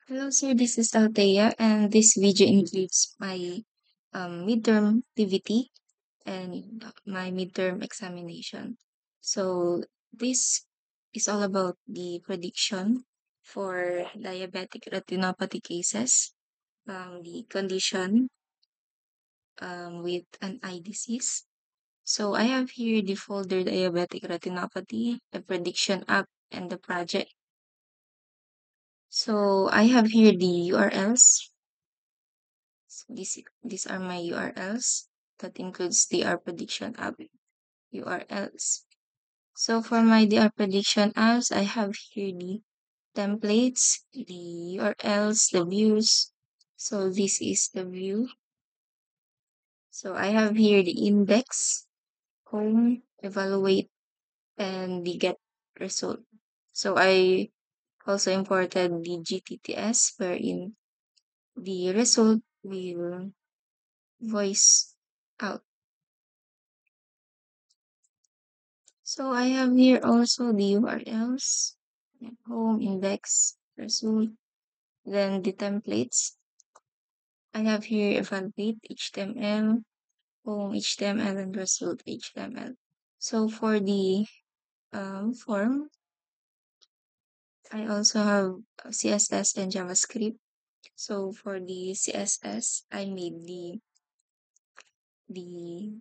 Hello, sir. This is Althea, and this video includes my midterm activity and my midterm examination. So, this is all about the prediction for diabetic retinopathy cases, the condition with an eye disease. So, I have here the folder diabetic retinopathy, the prediction app, and the project. So, I have here the URLs. So these are my URLs. That includes DR prediction app URLs. So for my DR prediction apps, I have here the templates, the URLs, the views. So this is the view. So I have here the index, home, evaluate, and the get result. So I also imported the GTTS wherein the result will voice out. So I have here also the URLs, home, index, result, then the templates. I have here evaluate HTML, home HTML, and result HTML. So for the form, I also have CSS and JavaScript. So for the CSS, I made the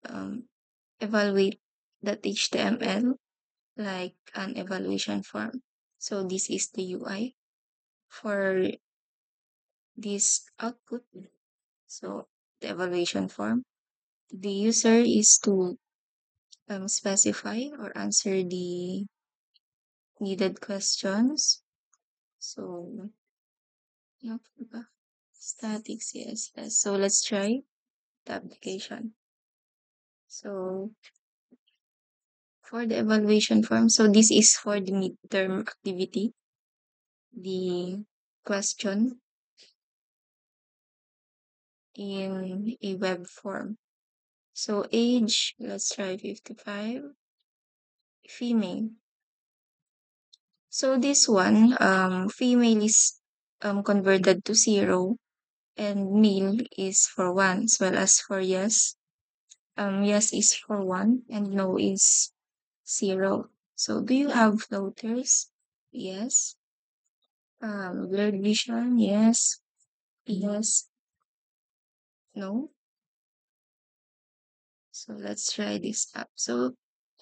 um, evaluate.html like an evaluation form. So this is the UI for this output. So the evaluation form. The user is to specify or answer the needed questions. So yeah, static CSS. So let's try the application. So for the evaluation form, so this is for the midterm activity, the question in a web form. So age, let's try 55, female. So this one, female is converted to 0 and male is for 1 as well as for yes. Yes is for 1 and no is 0. So do you have floaters? Yes. Blurred vision? Yes. Yes. No. So let's try this app. So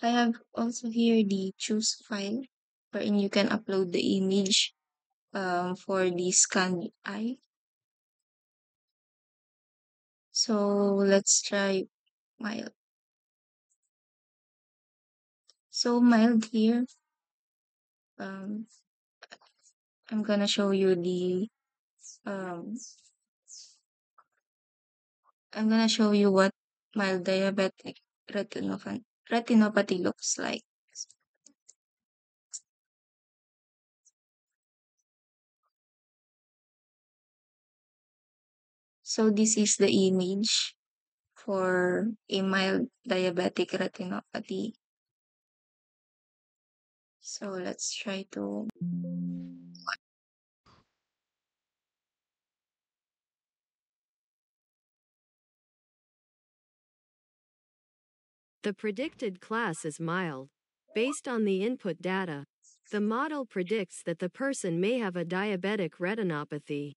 I have also here the choose file wherein you can upload the image for the scanned eye. So let's try mild. So mild here, um, I'm gonna show you um, I'm gonna show you what mild diabetic retinopathy looks like. So this is the image for a mild diabetic retinopathy. So let's try to. The predicted class is mild. Based on the input data, the model predicts that the person may have a diabetic retinopathy.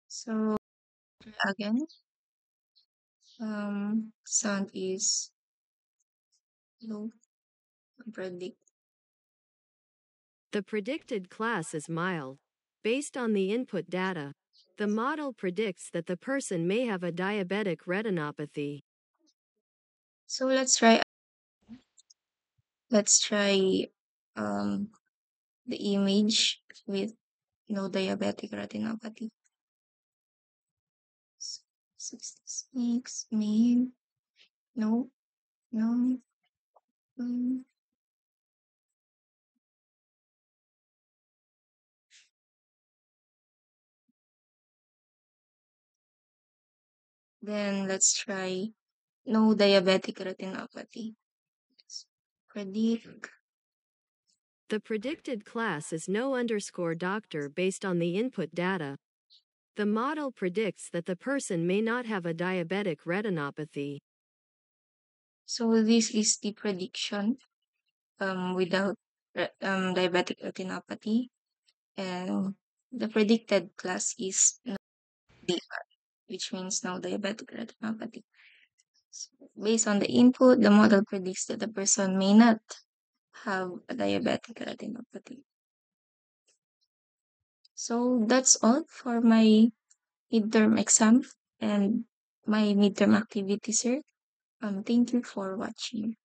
So again, sound is low. Predict. The predicted class is mild. Based on the input data, the model predicts that the person may have a diabetic retinopathy. So let's try um the image with no diabetic retinopathy. 66 male. No, no. mm. Then let's try no diabetic retinopathy. Predict. The predicted class is no underscore doctor based on the input data. The model predicts that the person may not have a diabetic retinopathy. So this is the prediction without diabetic retinopathy, and the predicted class is DR, which means no diabetic retinopathy. So based on the input, the model predicts that the person may not have a diabetic retinopathy. So that's all for my midterm exam and my midterm activity, sir. Thank you for watching.